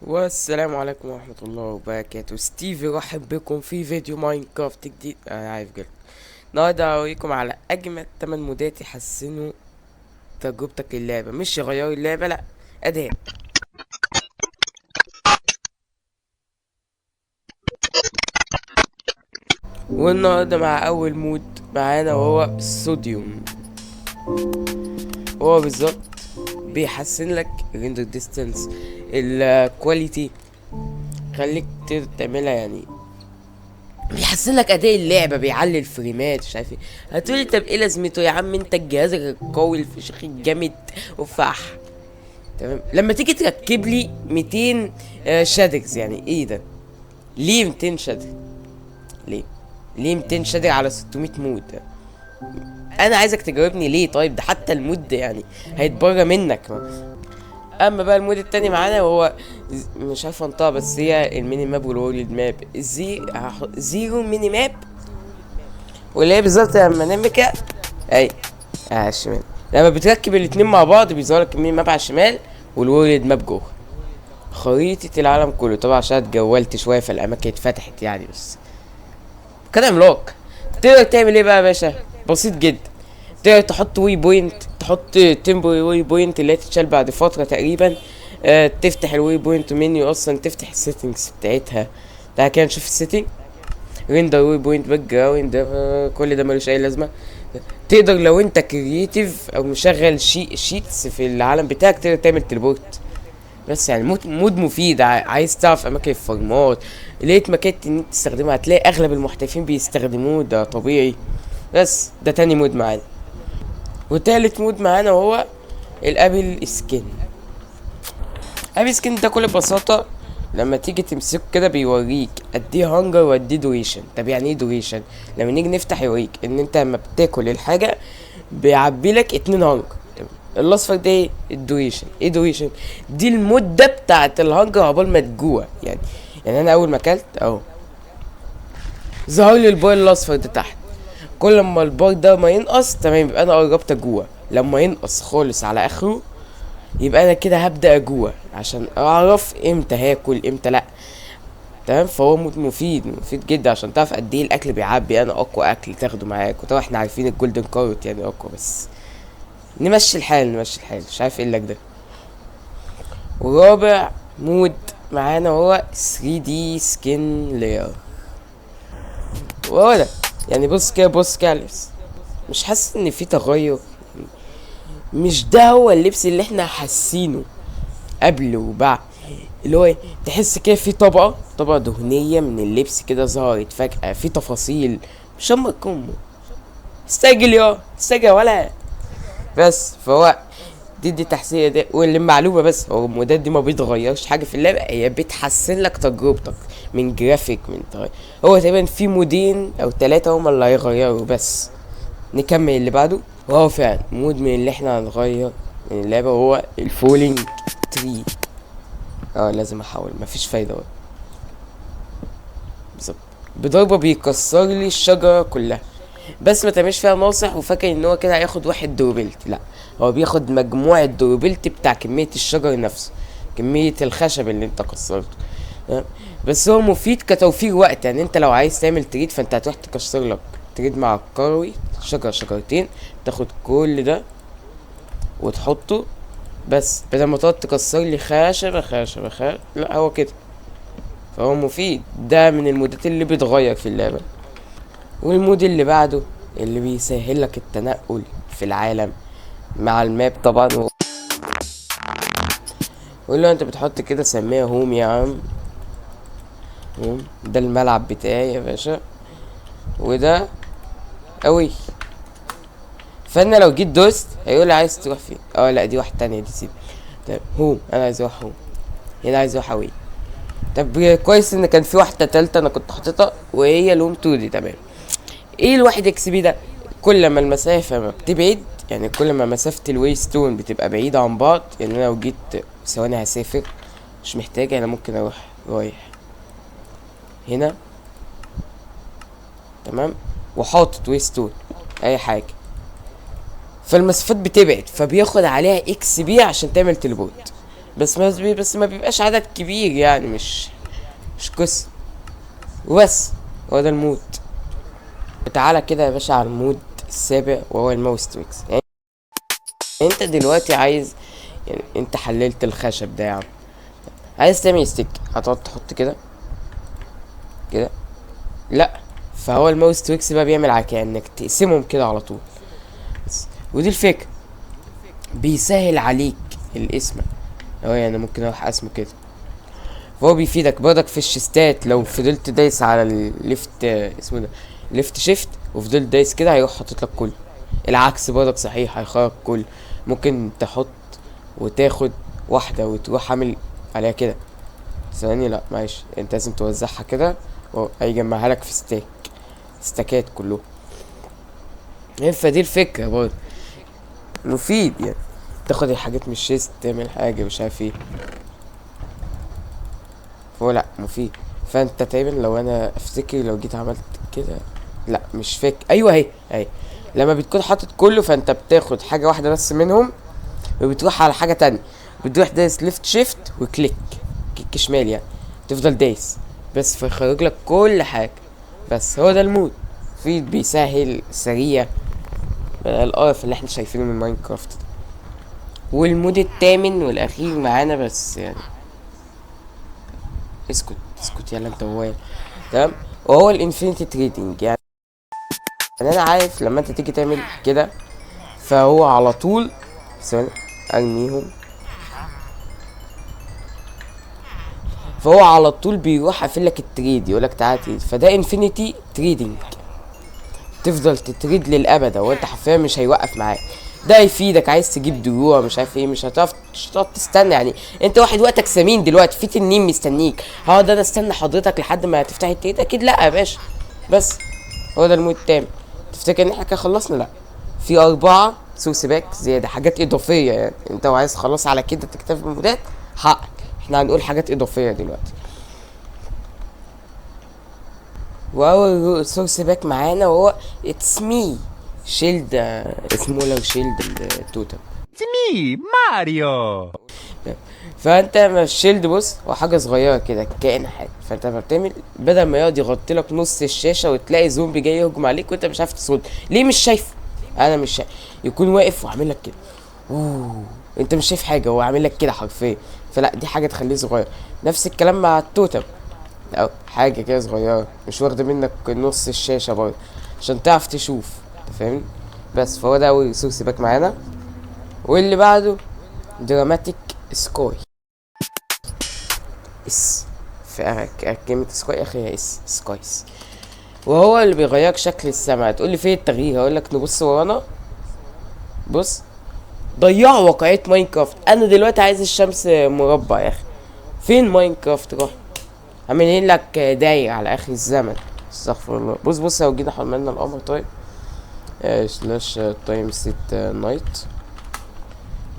والسلام عليكم ورحمة الله وبركاته. ستيفي رحب بكم في فيديو ماينكرافت جديد. انا عارف جدا. النهارده هوريكم على اجمد 8 مودات يحسنوا تجربتك للعبة، مش يغيروا اللعبة، لا، اداء. والنهارده مع اول مود معانا وهو الصوديوم. هو بالظبط بيحسن لك الريندر ديستانس، الكواليتي، خليك تقدر تعملها يعني. بيحسن لك اداء اللعبه، بيعلي الفريمات، مش عارف ايه. هتقولي طب ايه لازمته يا عم؟ انت الجهاز القوي الفشخ الجامد وفح. تمام، لما تيجي تركب لي 200 شادرز، يعني ايه ده؟ ليه 200 شادر؟ ليه؟ ليه 200 شادر على 600 مود؟ انا عايزك تجاوبني ليه. طيب ده حتى المود يعني هيتبرى منك. اما بقى المود التاني معانا وهو مش عارف انطقها، بس هي الميني ماب والورلد ماب. زيرو ميني ماب، واللي هي بالظبط لما نمكة اي على الشمال. لما بتركب الاتنين مع بعض بيظهر لك الميني ماب على الشمال والورلد ماب جوه خريطة العالم كله. طبعا عشان اتجولت شوية فالأماكن اتفتحت يعني، بس كان عملاق. تقدر تعمل ايه بقى يا باشا؟ بسيط جدا. تقدر تحط وي بوينت، تحط تمبوري وي بوينت اللي هي تتشال بعد فترة تقريبا. تفتح الوي بوينت منيو، اصلا تفتح السيتنجز بتاعتها. تعالى كده نشوف السيتنج. ريندر وي بوينت باك جراوند، كل ده ملوش اي لازمة. تقدر لو انت كرييتيف او مشغل شيتس في العالم بتاعك تقدر تعمل تليبورت. بس يعني مود مفيد. عايز تعرف اماكن الفرمات، لقيت مكان ان انت تستخدمها هتلاقي اغلب المحترفين بيستخدموه، ده طبيعي. بس ده تاني مود معانا. وتالت مود معانا وهو الابل سكين. ابل سكين ده بكل بساطة لما تيجي تمسكه كده بيوريك قد ايه هانجر وقد ايه دوريشن. طب يعني ايه دوريشن؟ لما نيجي نفتح يوريك ان انت لما بتاكل الحاجة بيعبي لك 2 هانجر. الاصفر ده ايه؟ الدوريشن. ايه دوريشن؟ دي المدة بتاعت الهانجر عقبال ما تجوع يعني انا اول ما اكلت اهو ظهر لي البار الاصفر ده تحت. كل ما البار ده ما ينقص تمام يبقى انا قربت اجوع. لما ينقص خالص على اخره يبقى انا كده هبدا اجوع، عشان اعرف امتى هاكل امتى لا. تمام، فهو مفيد جدا عشان تعرف قد ايه الاكل بيعبي. انا اقوى اكل تاخده معاك، وطبعا احنا عارفين الجولدن كاروت يعني اقوى، بس نمشي الحال مش عارف ايه لك ده. ورابع مود معانا هو 3D سكين لاير. وهو ده يعني بص كده على اللبس. مش حاسس ان في تغير؟ مش ده هو اللبس اللي احنا حاسينه قبل وبعد؟ اللي هو تحس كده في طبقة دهنية من اللبس كده ظهرت فجأة، في تفاصيل. مش اما تكون استجل ولا بس. فهو دي تحسينية دي، واللي معلومة بس هو المودات دي ما بيتغيرش حاجة في اللعبة، هي بتحسن لك تجربتك من جرافيك من طريق. هو تقريبا في مودين او 3 هما اللي هيغيروا بس. نكمل اللي بعده. وهو فعلا مود من اللي احنا هنغير من اللعبة هو الفولينج تري. لازم احاول، مفيش فايدة بقى. بالظبط، بضربة بيكسر لي الشجرة كلها. بس ما تعملش فيها ناصح وفاكر ان هو كده هياخد 1 دوربلت، لا، هو بياخد مجموع الدوربلت بتاع كمية الشجر نفسه، كمية الخشب اللي انت كسرته. تمام؟ بس هو مفيد كتوفير وقت. يعني انت لو عايز تعمل تريد فانت هتروح تكسر لك تريد مع الكروي شجرتين، تاخد كل ده وتحطه. بس بدل ما تقعد تكسر لي خشبة لا، هو كده. فهو مفيد، ده من المودات اللي بتغير في اللعبة. والمود اللي بعده اللي بيسهل لك التنقل في العالم مع الماب طبعا وقول له انت بتحط كده سميها هوم يا عم. هوم ده الملعب بتاعي يا باشا، وده قوي. فانا لو جيت دوست هيقول لي عايز تروح فين. لا، دي واحده تانية دي، سيب. طيب هوم، انا عايز اروح هوم. هنا عايز اروح اوي. طب كويس ان كان في واحده تالتة انا كنت حاططها وهي لوم 2 دي. تمام. ايه الواحد اكس بي ده؟ كل ما المسافة ما بتبعد، يعني كل ما مسافة الويستون بتبقى بعيدة عن بعض. يعني انا لو جيت ثواني هسافر، مش محتاج، انا ممكن اروح رايح هنا. تمام، وحاطط ويستون اي حاجة، فالمسافات بتبعد فبياخد عليها اكس بي عشان تعمل تليبورت. بس ما بيبقاش عدد كبير يعني، مش قصة. وبس هو ده المود. تعالى كده يا باشا على المود السابع، وهو الماوس تويكس. يعني انت دلوقتي عايز، يعني انت حللت الخشب ده يا عم، عايز تعمل ستيك، هتقعد تحط كده كده؟ لا. فهو الماوس تويكس بقى بيعمل على انك تقسمهم كده على طول بس. ودي الفكرة، بيسهل عليك الاسم. هو يعني ممكن اروح اسمه كده، فهو بيفيدك برضك في الشيستات. لو فضلت دايس على الليفت اسمه ده ليفت شيفت، وفضلت دايس كده، هيروح حاطط لك كله. العكس برضك صحيح، هيخرج كله. ممكن تحط وتاخد واحدة وتروح عامل عليها كده. ثواني، لا معلش، انت لازم توزعها كده، وهيجمعها لك في ستاكات كله. فدي الفكرة برضه، مفيد يعني. تاخد الحاجات من الشيست، تعمل حاجة مش عارف ايه، فهو لا مفيد. فانت تقريبا لو انا افتكر لو جيت عملت كده، لا مش فاكر، ايوه اهي. لما بتكون حاطط كله، فانت بتاخد حاجة واحدة بس منهم، وبتروح على حاجة تانية، بتروح دايس ليفت شيفت وكليك، كليك شمال يعني، تفضل دايس بس، فيخرج لك كل حاجة. بس هو ده المود، مفيد، بيسهل، سريع، القرف اللي احنا شايفينه من ماينكرافت ده. والمود التامن والاخير معانا بس يعني، اسكت يلا انت وهو، تمام. وهو الانفينيتي تريدنج. يعني انا عارف لما انت تيجي تعمل كده، فهو على طول، ثواني ارميهم، فهو على طول بيروح قافل لك التريد، يقول لك تعالى تريد. فده انفينيتي تريدنج، تفضل تتريد للابد، وانت حرفيا مش هيوقف معاك. ده يفيدك، عايز تجيب دروع مش عارف ايه، مش هتقعد تستنى يعني. انت واحد وقتك ثمين دلوقتي، في تنين مستنيك، هقعد انا استنى حضرتك لحد ما تفتح التريد؟ اكيد لا يا باشا. بس هو ده المود التام. تفتكر ان احنا كده خلصنا؟ لا، في 4 سورس باك زياده، حاجات اضافيه. يعني انت لو عايز خلاص على كده تكتفي بالمودات، حقك. احنا هنقول حاجات اضافيه دلوقتي. واول سورس باك معانا وهو اتس مي شيلد، اسمه لو شيلد التوتم. me, Mario. فانت ما الشيلد، بص هو حاجه صغيره كده، كائن حي. فانت لما بتعمل، بدل ما يقعد يغطي لك نص الشاشه وتلاقي زومبي جاي يهجم عليك وانت مش عارف تصد، ليه مش شايفه؟ انا مش شايف. يكون واقف وعامل لك كده، اوه، انت مش شايف حاجه، هو عامل لك كده حرفيا. فلا، دي حاجه تخليه صغير. نفس الكلام مع التوتم، او حاجه كده صغيره مش واخده منك نص الشاشه برضه، عشان تعرف تشوف. انت فاهمني؟ بس فهو ده اول سورس باك معانا. واللي بعده دراماتيك سكاي، اس، في كلمة سكاي اخرها اس، سكايز. وهو اللي بيغيرك شكل السماء. تقول لي فين التغيير؟ هقول لك نبص ورانا. بص، ضيعوا واقعية ماينكرافت. انا دلوقتي عايز الشمس مربع يا اخي، فين ماينكرافت؟ راح عاملين لك داير على اخر الزمن. استغفر الله. بص لو جينا حملنا القمر، طيب سلاش تايم سيت نايت،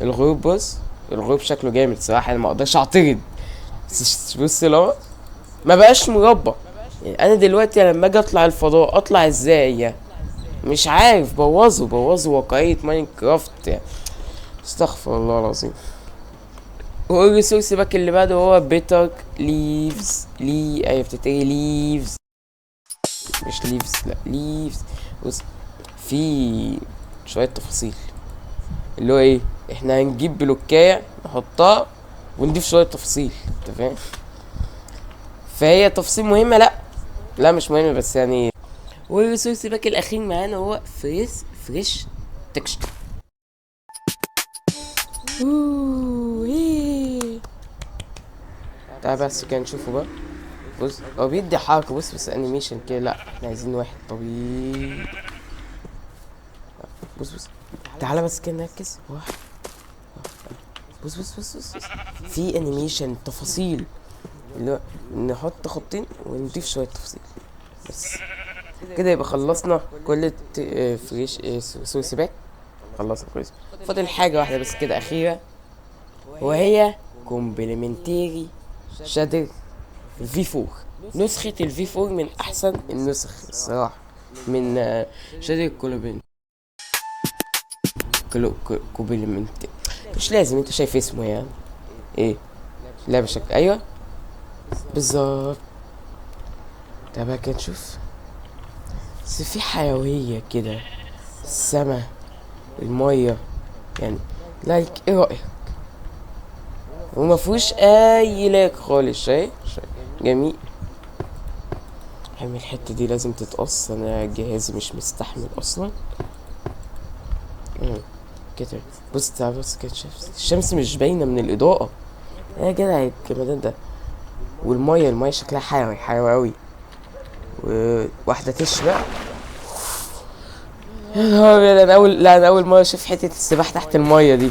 الغروب. بص الغروب شكله جامد صراحة، انا ما اقدرش اعترض. بص لو ما بقاش مربع، يعني انا دلوقتي لما اجي اطلع الفضاء، اطلع ازاي يعني؟ مش عارف، بوظوا واقعية ماينكرافت يعني. استغفر الله العظيم. والريسورس باك اللي بعده هو بيتر ليفز، ايوه بتتقري ليفز مش ليفز، لا ليفز. بص، في شوية تفاصيل، اللي هو ايه، احنا هنجيب بلوكاية نحطها ونضيف شوية تفاصيل، انت فاهم؟ فهي تفاصيل مهمة؟ لا مش مهمة، بس يعني. والريسورس باك الاخير معانا هو فريش تكستشر. تعال بس كده نشوفه بقى. بص هو بيدي حركة، بص انيميشن كده. لا احنا عايزين واحد طويل. بص تعالى بس كده نركز. واحد، بص في انيميشن تفاصيل، اللي هو نحط خطين ونضيف شوية تفاصيل بس. كده يبقى خلصنا كل فريش سورس باك. خلصنا كويس. فاضل حاجة واحدة بس كده أخيرة، وهي كومبلمنتيري شادر في 4. نسخة الفي 4 من أحسن النسخ الصراحة، من شادر كومبلمنت. مش لازم، انت شايف اسمه يعني. ايه لا بشكل ايوه بالظبط. طب بقى كده نشوف، بس في حيوية كده، السما، المية يعني، لايك ايه رأيك؟ وما فيهوش اي لايك خالص. شايف جميل. الحتة دي لازم تتقص، انا جهازي مش مستحمل اصلا. مم. كده بص تعال بص كده، شايف الشمس مش باينة من الإضاءة. يا جدع الجمدان ده. والمية شكلها حيوي أوي. وواحدة تشرق. يا نهار أبيض، أنا أول مرة أشوف حتة السباحة تحت المية دي.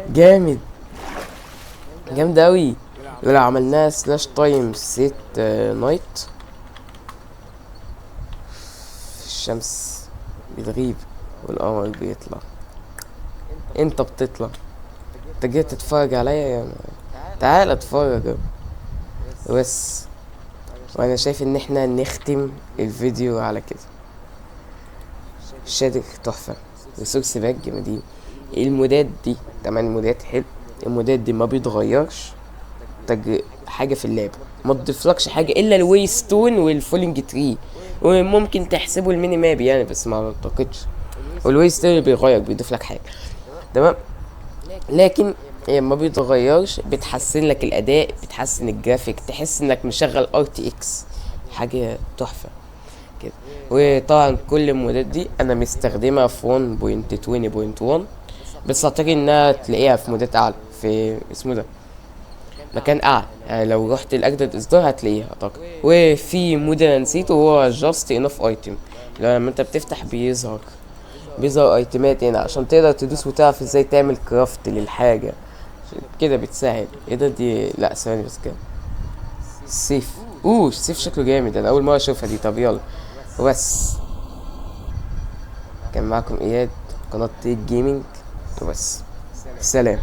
جامد، جامدة أوي. ولو عملناها سلاش تايم سيت نايت، الشمس بتغيب والقمر بيطلع، انت بتطلع. انت جاي تتفرج عليا يا تعال اتفرج بس. وانا شايف ان احنا نختم الفيديو على كده. الشادر تحفة، ريسورس باك جامدين. المودات دي طبعا المودات حلو، المودات دي ما بيتغيرش حاجة في اللعبة، ما تضيفلكش حاجة الا الوي ستون والفولينج تري، وممكن تحسبه الميني ماب يعني، بس ما اعتقدش. والوي ستون اللي بيغير بيضيف لك حاجة، تمام. لكن هي ما بيتغيرش، بتحسن لك الاداء، بتحسن الجرافيك، تحس انك مشغل RTX، حاجه تحفه كده. وطبعا كل المودات دي انا مستخدمها في 1.20.1، بس اعتقد انها تلاقيها في مودات اعلى، في اسمه ده مكان اعلى يعني، لو رحت الاجدد اصدار هتلاقيها اعتقد. وفي مود انا نسيته، هو جاست انف ايتم، لما انت بتفتح بيظهر ايتمات هنا عشان تقدر تدوس وتعرف ازاي تعمل كرافت للحاجة كده، بتساعد. ايه ده دي؟ لا ثواني بس كده. السيف، السيف شكله جامد، انا اول مرة اشوفها دي. طب يلا وبس. كان معكم اياد، قناة تيك جيمنج، وبس. سلام.